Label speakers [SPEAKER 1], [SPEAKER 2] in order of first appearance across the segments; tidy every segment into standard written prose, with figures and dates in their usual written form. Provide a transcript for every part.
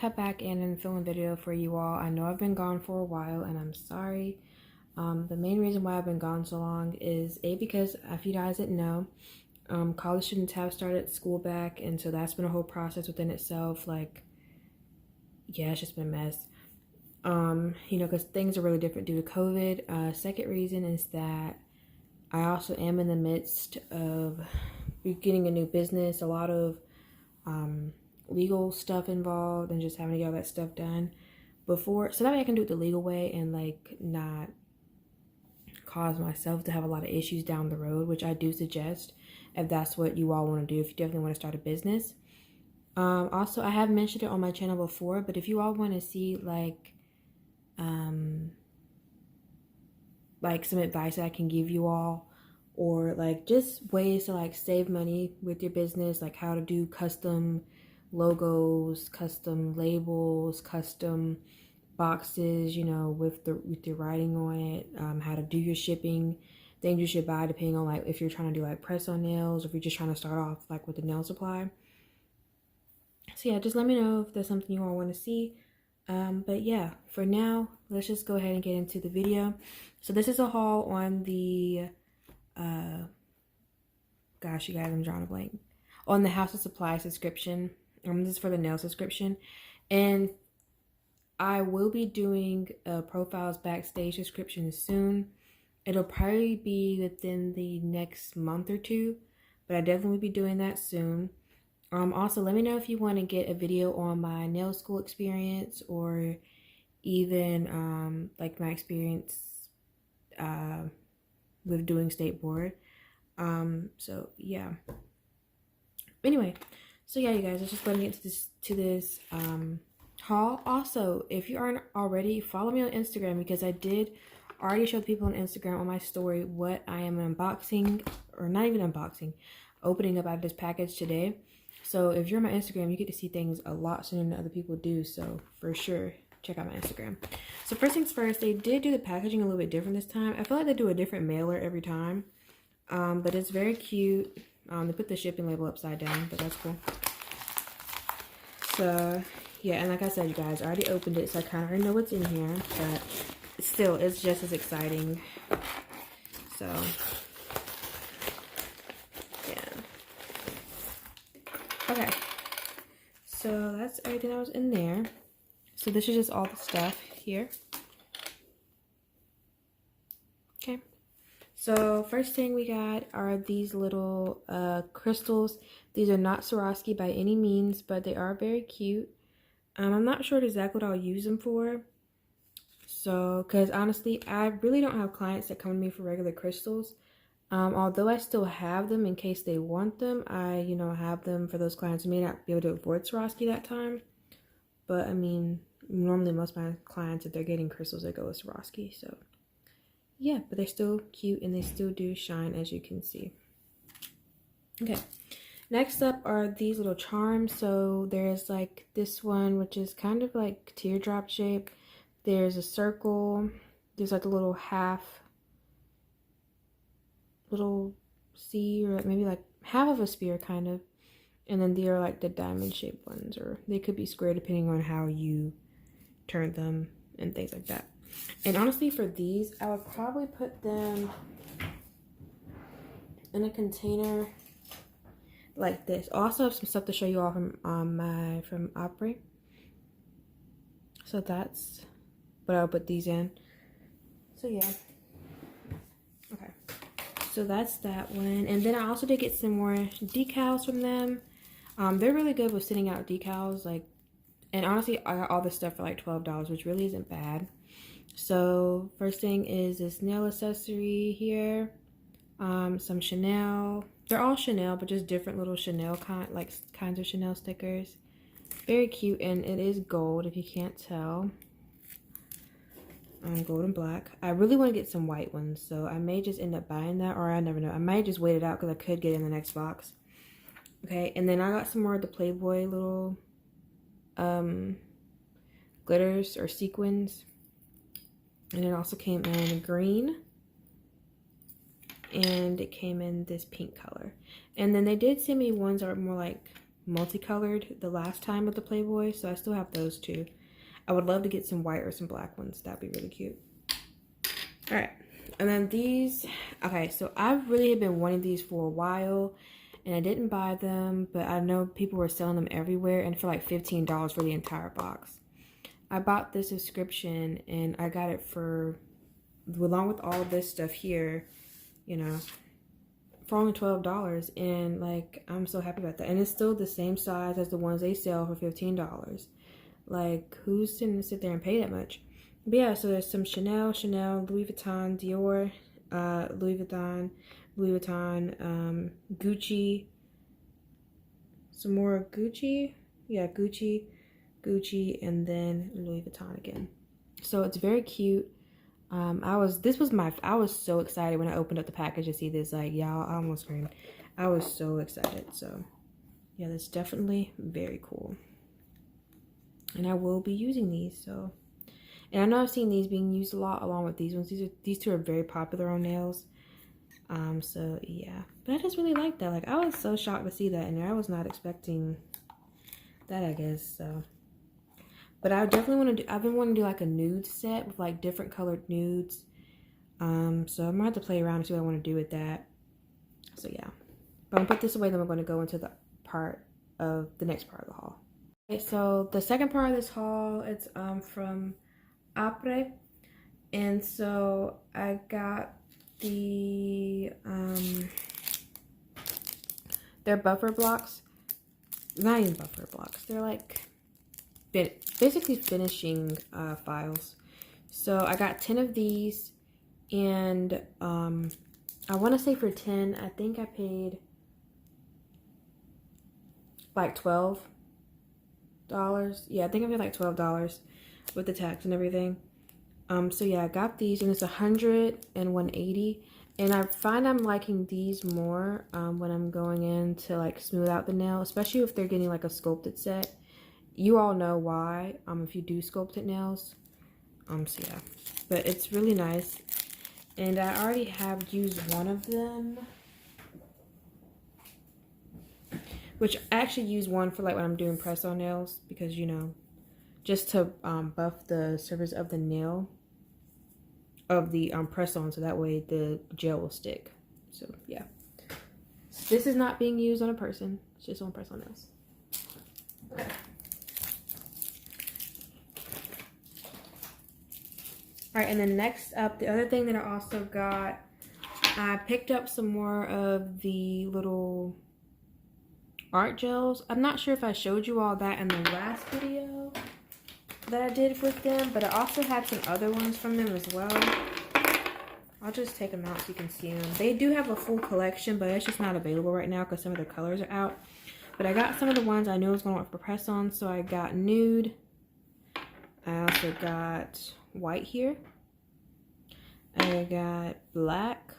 [SPEAKER 1] hop back in and film a video for you all. I know I've been gone for a while and I'm sorry. The main reason why I've been gone so long is because if you guys didn't know, college students have started school back, and so that's been a whole process within itself. Like, yeah, it's just been a mess. You know, because things are really different due to COVID. Second reason is that I also am in the midst of getting a new business, a lot of legal stuff involved, and just having to get all that stuff done before, so that way I can do it the legal way and like not cause myself to have a lot of issues down the road, which I do suggest if that's what you all want to do, if you definitely want to start a business. Also, I have mentioned it on my channel before, but if you all want to see like some advice that I can give you all, or like just ways to like save money with your business, like how to do custom logos, custom labels, custom boxes, you know, with your writing on it, how to do your shipping, things you should buy depending on like if you're trying to do like press on nails, or if you're just trying to start off like with the nail supply. So yeah, just let me know if there's something you all want to see. But yeah, for now, let's just go ahead and get into the video. So this is a haul on the gosh, you guys, I'm drawing a blank, on the House of Suppliez subscription. This is for the nail subscription, and I will be doing a profiles backstage subscription soon. It'll probably be within the next month or two, but I definitely will be doing that soon. Also, let me know if you want to get a video on my nail school experience, or even like my experience with doing state board. So yeah. Anyway, so yeah, you guys, let's just go ahead and get to this haul. Also, if you aren't already, follow me on Instagram, because I did already show the people on Instagram on my story what I am unboxing, or not even unboxing, opening up out of this package today. So if you're on my Instagram, you get to see things a lot sooner than other people do. So for sure, check out my Instagram. So first things first, they did do the packaging a little bit different this time. I feel like they do a different mailer every time. But it's very cute. They put the shipping label upside down, but that's cool. So yeah, and like I said, you guys, I already opened it, so I kind of already know what's in here, but still, it's just as exciting. So yeah. Okay, so that's everything that was in there. So this is just all the stuff here. Okay, so first thing we got are these little crystals. These are not Swarovski by any means, but they are very cute. I'm not sure exactly what I'll use them for. So, because honestly, I really don't have clients that come to me for regular crystals. Although I still have them in case they want them. I, you know, have them for those clients who may not be able to afford Swarovski that time. But, I mean, normally most of my clients, if they're getting crystals, they go with Swarovski. So, yeah, but they're still cute and they still do shine, as you can see. Okay. Next up are these little charms. So there's like this one, which is kind of like teardrop shape. There's a circle. There's like a little little C, or maybe like half of a spear kind of. And then they are like the diamond shaped ones, or they could be square depending on how you turn them and things like that. And honestly, for these, I would probably put them in a container like this. I also have some stuff to show you all from Apres. So that's what I'll put these in. So yeah. Okay. So that's that one. And then I also did get some more decals from them. They're really good with sending out decals. Like, and honestly, I got all this stuff for like $12, which really isn't bad. So first thing is this nail accessory here. Some Chanel. They're all Chanel, but just different little Chanel kinds of Chanel stickers. Very cute, and it is gold if you can't tell. Gold and black. I really want to get some white ones, so I may just end up buying that, or I never know. I might just wait it out because I could get it in the next box. Okay, and then I got some more of the Playboy little glitters or sequins, and it also came in green. And it came in this pink color. And then they did send me ones that are more like multicolored the last time with the Playboy, so I still have those two. I would love to get some white or some black ones. That'd be really cute. All right, and then these. Okay, so I really have been wanting these for a while, and I didn't buy them, but I know people were selling them everywhere, and for like $15 for the entire box. I bought this subscription, and I got it for, along with all this stuff here, you know, for only $12, and like I'm so happy about that. And it's still the same size as the ones they sell for $15. Like, who's gonna sit there and pay that much? But yeah, so there's some Chanel, Louis Vuitton, Dior, Louis Vuitton, Gucci, some more Gucci, yeah, Gucci, and then Louis Vuitton again. So it's very cute. I was so excited when I opened up the package to see this. Like, y'all, I almost screamed. I was so excited. So yeah, that's definitely very cool. And I will be using these. So, and I know I've seen these being used a lot along with these ones. These two are very popular on nails. So yeah, but I just really like that. Like, I was so shocked to see that in there. I was not expecting that, I guess. So, but I definitely want to do, I've been wanting to do like a nude set with like different colored nudes. So I'm gonna have to play around and see what I want to do with that. So yeah, but I'm gonna put this away, then we're going to go into the next part of the haul. Okay, so the second part of this haul, it's from Apres, and so I got the they're buffer blocks. Not even buffer blocks, they're like basically finishing files. So I got 10 of these, and I want to say for 10, I think I paid like $12. Yeah, I think I paid like $12 with the tax and everything. So yeah, I got these, and it's 100 and 180, and I find I'm liking these more when I'm going in to like smooth out the nail, especially if they're getting like a sculpted set. You all know why if you do sculpted nails. So yeah, but it's really nice, and I already have used one of them, which I actually use one for like when I'm doing press on nails, because, you know, just to buff the surface of the nail of the press on, so that way the gel will stick. So yeah, this is not being used on a person, it's just on press on nails. Okay. All right, and then next up, the other thing that I also got, I picked up some more of the little art gels. I'm not sure if I showed you all that in the last video that I did with them, but I also had some other ones from them as well. I'll just take them out so you can see them. They do have a full collection, but it's just not available right now because some of the colors are out. But I got some of the ones I knew I was going to want for press on. So I got nude. I also got white here. I got black.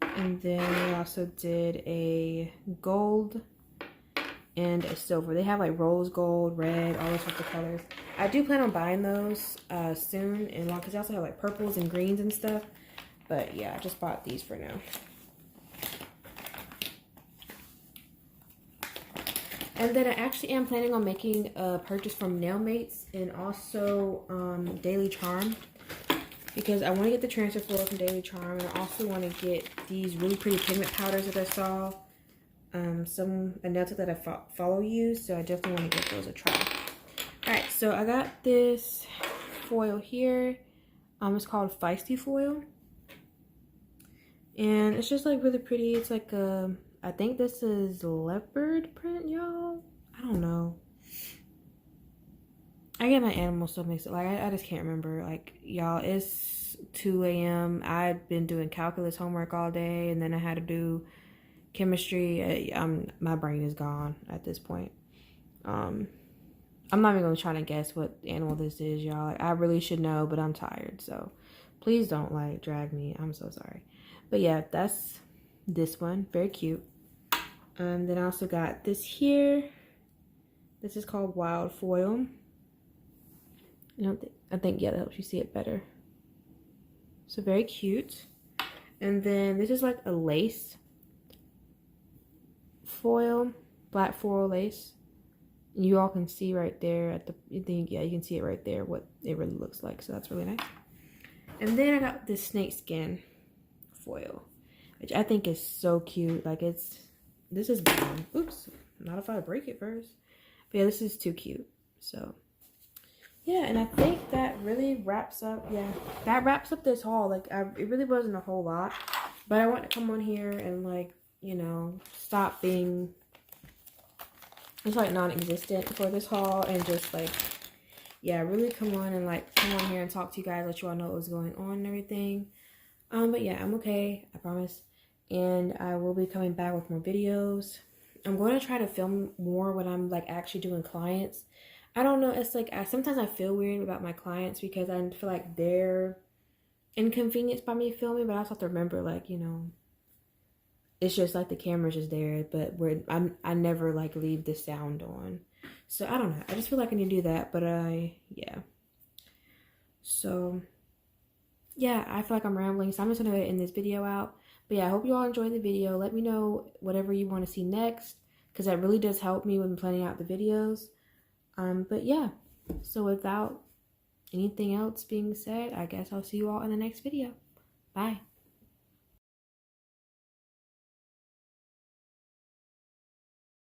[SPEAKER 1] And then we also did a gold and a silver. They have like rose gold, red, all those sorts of colors. I do plan on buying those soon, and because they also have like purples and greens and stuff. But yeah, I just bought these for now. And then I actually am planning on making a purchase from Nailmates and also Daily Charm, because I want to get the transfer floor from Daily Charm, and I also want to get these really pretty pigment powders that I saw a nail tech that I follow use, so I definitely want to give those a try. Alright, so I got this foil here. It's called Feisty Foil, and it's just like really pretty. It's like a, I think this is leopard print, y'all. I don't know. I get my animals so mixed up. Like, I just can't remember. Like, y'all, it's 2 a.m. I've been doing calculus homework all day, and then I had to do chemistry. My brain is gone at this point. I'm not even gonna try to guess what animal this is, y'all. Like, I really should know, but I'm tired, so please don't like drag me. I'm so sorry. But yeah, that's this one. Very cute. Then I also got this here. This is called Wild Foil. I think yeah, that helps you see it better. So very cute. And then this is like a lace. foil, black floral lace. You all can see right there at the thing. Yeah, you can see it right there what it really looks like. So that's really nice. And then I got this snakeskin foil, which I think is so cute. Like this is brown. Oops, not if I break it first. But yeah, this is too cute. So yeah, and I think that really wraps up. Yeah, that wraps up this haul. Like it really wasn't a whole lot, but I want to come on here and like, you know, stop being it's like non-existent for this haul and just like, yeah, really come on and like come on here and talk to you guys, let you all know what was going on and everything. But yeah, I'm okay, I promise. And I will be coming back with more videos. I'm going to try to film more when I'm like actually doing clients. I don't know, it's like sometimes I feel weird about my clients because I feel like they're inconvenienced by me filming, but I also have to remember, like, you know, it's just like the camera's just there, but I never like leave the sound on. So I don't know. I just feel like I need to do that, but yeah. So yeah, I feel like I'm rambling, so I'm just gonna end this video out. But yeah, I hope you all enjoyed the video. Let me know whatever you want to see next, because that really does help me when planning out the videos. But yeah, so without anything else being said, I guess I'll see you all in the next video. Bye.